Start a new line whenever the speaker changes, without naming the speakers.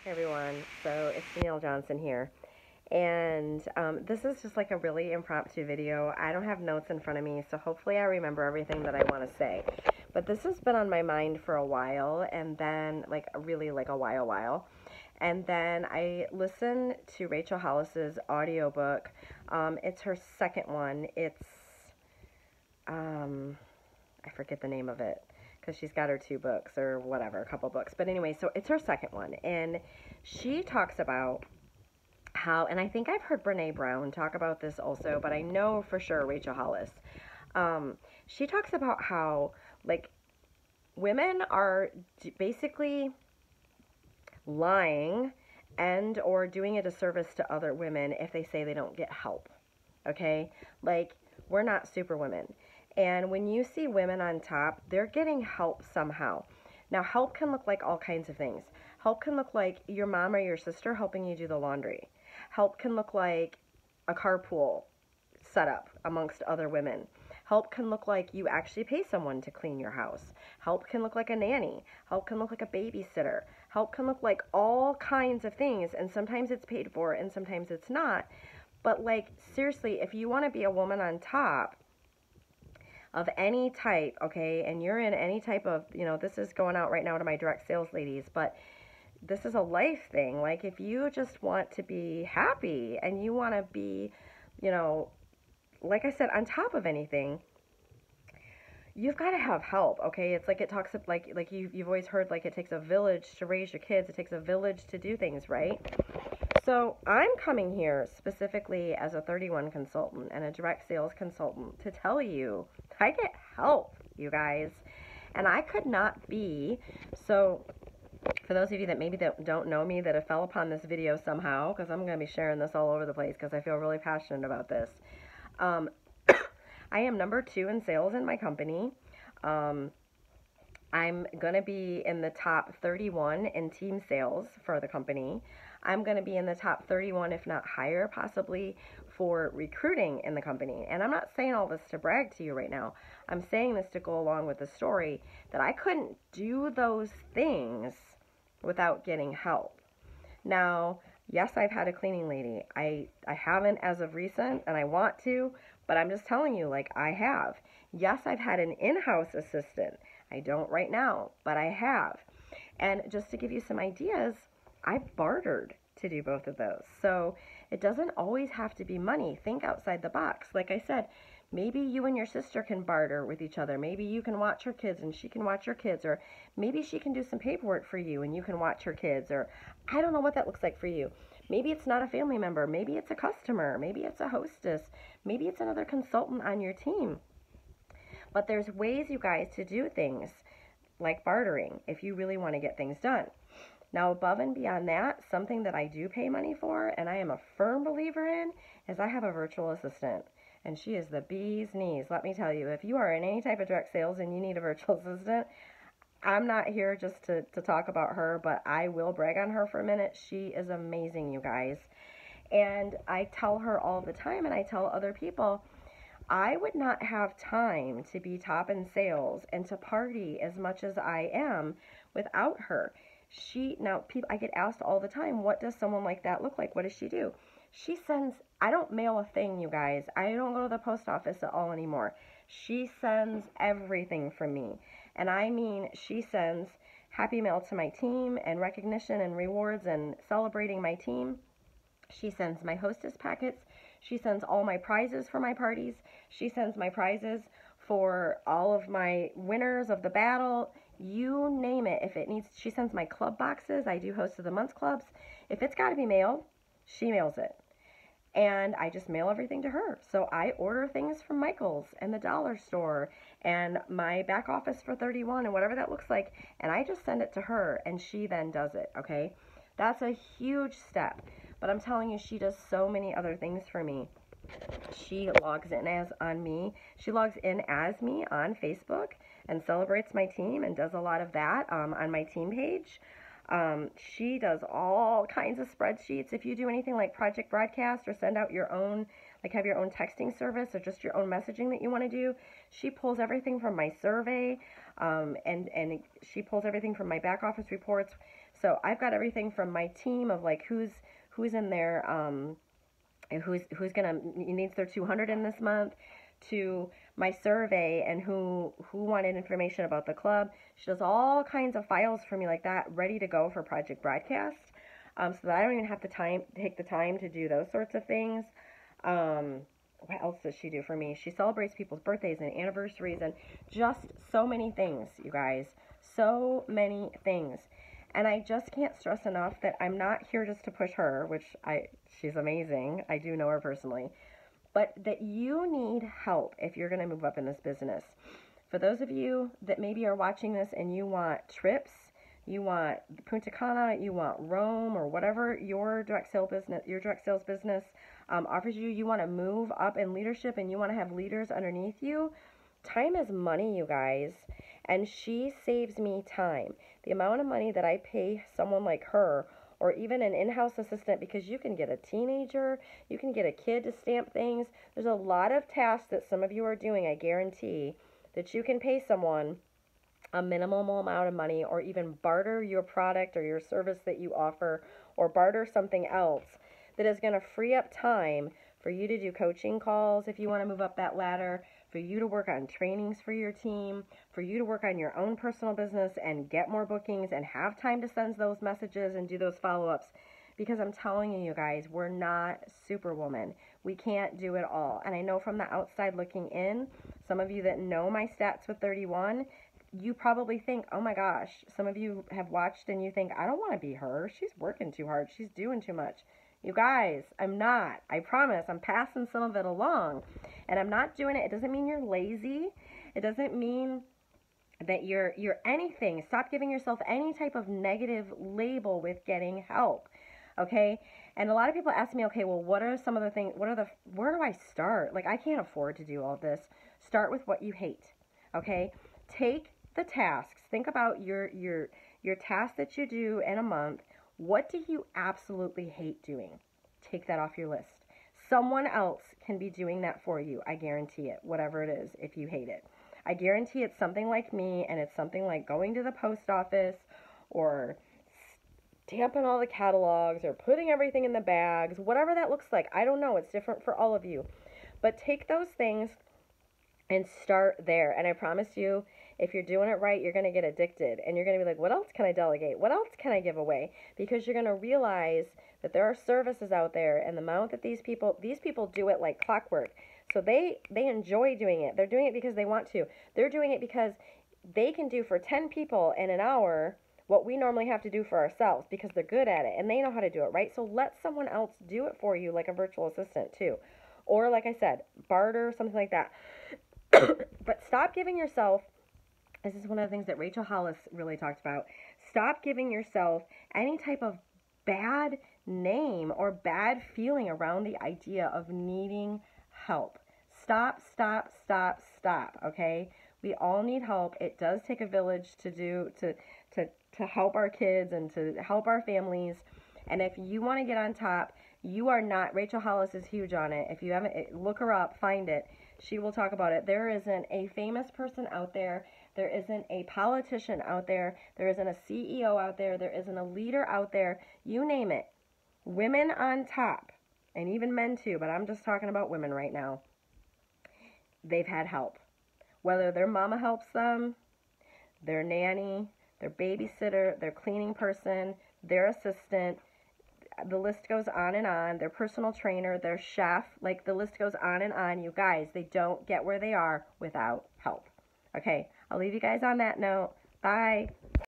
Hey everyone, so it's Danielle Johnson here, and this is just like a really impromptu video. I don't have notes in front of me, so hopefully I remember everything that I want to say. But this has been on my mind for a while, and then like really like a while. And then I listened to Rachel Hollis's audiobook. It's her second one. I forget the name of it because she's got her two books or whatever, a couple books. But anyway, so it's her second one. And she talks about how, and I think I've heard Brene Brown talk about this also, but I know for sure Rachel Hollis. She talks about how, like, women are basically lying and or doing a disservice to other women if they say they don't get help. Okay? Like, we're not superwomen. And when you see women on top, they're getting help somehow. Now, help can look like all kinds of things. Help can look like your mom or your sister helping you do the laundry. Help can look like a carpool setup amongst other women. Help can look like you actually pay someone to clean your house. Help can look like a nanny. Help can look like a babysitter. Help can look like all kinds of things, and sometimes it's paid for and sometimes it's not. But like, seriously, if you want to be a woman on top of any type, okay, and you're in any type of, this is going out right now to my direct sales ladies, but this is a life thing. Like, if you just want to be happy and you want to be, you know, like I said, on top of anything, you've got to have help, okay? It's like it talks like you've always heard, like, it takes a village to raise your kids. It takes a village to do things, right? So I'm coming here specifically as a 31 consultant and a direct sales consultant to tell you I get help, you guys. And I could not be, so for those of you that maybe don't know me, that have fell upon this video somehow, because I'm going to be sharing this all over the place because I feel really passionate about this. I am number 2 in sales in my company. I'm going to be in the top 31 in team sales for the company. I'm going to be in the top 31, if not higher, possibly for recruiting in the company. And I'm not saying all this to brag to you right now. I'm saying this to go along with the story that I couldn't do those things without getting help. Now, yes, I've had a cleaning lady. I haven't as of recent, and I want to, but I'm just telling you, like, I have. Yes, I've had an in-house assistant. I don't right now, but I have. And just to give you some ideas, I've bartered to do both of those. So it doesn't always have to be money. Think outside the box. Like I said, maybe you and your sister can barter with each other. Maybe you can watch her kids and she can watch your kids. Or maybe she can do some paperwork for you and you can watch her kids. Or I don't know what that looks like for you. Maybe it's not a family member. Maybe it's a customer. Maybe it's a hostess. Maybe it's another consultant on your team. But there's ways, you guys, to do things like bartering if you really want to get things done. Now, above and beyond that, something that I do pay money for, and I am a firm believer in, is I have a virtual assistant. And she is the bee's knees. Let me tell you, if you are in any type of direct sales and you need a virtual assistant, I'm not here just to talk about her, but I will brag on her for a minute. She is amazing, you guys. And I tell her all the time, and I tell other people, I would not have time to be top in sales and to party as much as I am without her. I get asked all the time, what does someone like that look like? What does she do? I don't mail a thing, you guys. I don't go to the post office at all anymore. She sends everything from me. And I mean, she sends happy mail to my team and recognition and rewards and celebrating my team. She sends my hostess packets. She sends all my prizes for my parties. She sends my prizes for all of my winners of the battle. You name it. She sends my club boxes. I do host of the month clubs. If it's got to be mailed, she mails it. And I just mail everything to her. So I order things from Michael's and the dollar store and my back office for 31 and whatever that looks like. And I just send it to her and she then does it, okay? That's a huge step. But I'm telling you, she does so many other things for me. She logs in as me on Facebook and celebrates my team and does a lot of that on my team page. She does all kinds of spreadsheets. If you do anything like Project Broadcast or send out your own, like have your own texting service or just your own messaging that you want to do, she pulls everything from my survey, and she pulls everything from my back office reports. So I've got everything from my team of like who's in there, and who's gonna needs their 200 in this month, to my survey and who wanted information about the club. She does all kinds of files for me like that, ready to go for Project Broadcast, so that I don't even have to take the time to do those sorts of things. What else does she do for me? She celebrates people's birthdays and anniversaries and just so many things, you guys. So many things. And I just can't stress enough that I'm not here just to push her, which she's amazing. I do know her personally. But that you need help if you're going to move up in this business. For those of you that maybe are watching this and you want trips, you want Punta Cana, you want Rome, or whatever your direct sales business offers you, you want to move up in leadership and you want to have leaders underneath you, time is money, you guys. And she saves me time. The amount of money that I pay someone like her, or even an in-house assistant, because you can get a teenager, you can get a kid to stamp things. There's a lot of tasks that some of you are doing, I guarantee, that you can pay someone a minimal amount of money, or even barter your product or your service that you offer, or barter something else that is going to free up time for you to do coaching calls if you want to move up that ladder, for you to work on trainings for your team, for you to work on your own personal business and get more bookings and have time to send those messages and do those follow-ups. Because I'm telling you guys, we're not Superwoman. We can't do it all. And I know from the outside looking in, some of you that know my stats with 31, you probably think, oh my gosh, some of you have watched and you think, I don't want to be her. She's working too hard. She's doing too much. You guys, I'm not. I promise. I'm passing some of it along. And I'm not doing it. It doesn't mean you're lazy. It doesn't mean that you're anything. Stop giving yourself any type of negative label with getting help. Okay? And a lot of people ask me, okay, well, what are some of the things, where do I start? Like, I can't afford to do all this. Start with what you hate. Okay? Take the tasks. Think about your tasks that you do in a month. What do you absolutely hate doing? Take that off your list. Someone else can be doing that for you. I guarantee it, whatever it is, if you hate it. I guarantee it's something like me, and it's something like going to the post office or stamping all the catalogs or putting everything in the bags, whatever that looks like. I don't know. It's different for all of you. But take those things and start there. And I promise you, if you're doing it right, you're going to get addicted. And you're going to be like, what else can I delegate? What else can I give away? Because you're going to realize that there are services out there, and the amount that these people do it like clockwork. So they enjoy doing it. They're doing it because they want to. They're doing it because they can do for 10 people in an hour what we normally have to do for ourselves, because they're good at it and they know how to do it, right? So let someone else do it for you, like a virtual assistant too. Or like I said, barter, something like that. But stop giving yourself, this is one of the things that Rachel Hollis really talked about, stop giving yourself any type of bad name or bad feeling around the idea of needing help. Stop, okay? We all need help. It does take a village to help our kids and to help our families. And if you want to get on top, you are not, Rachel Hollis is huge on it. If you haven't, look her up, find it. She will talk about it. There isn't a famous person out there. There isn't a politician out there. There isn't a CEO out there. There isn't a leader out there. You name it. Women on top, and even men too, but I'm just talking about women right now. They've had help. Whether their mama helps them, their nanny, their babysitter, their cleaning person, their assistant, the list goes on and on, their personal trainer, their chef, like the list goes on and on. You guys, they don't get where they are without help. Okay, I'll leave you guys on that note. Bye.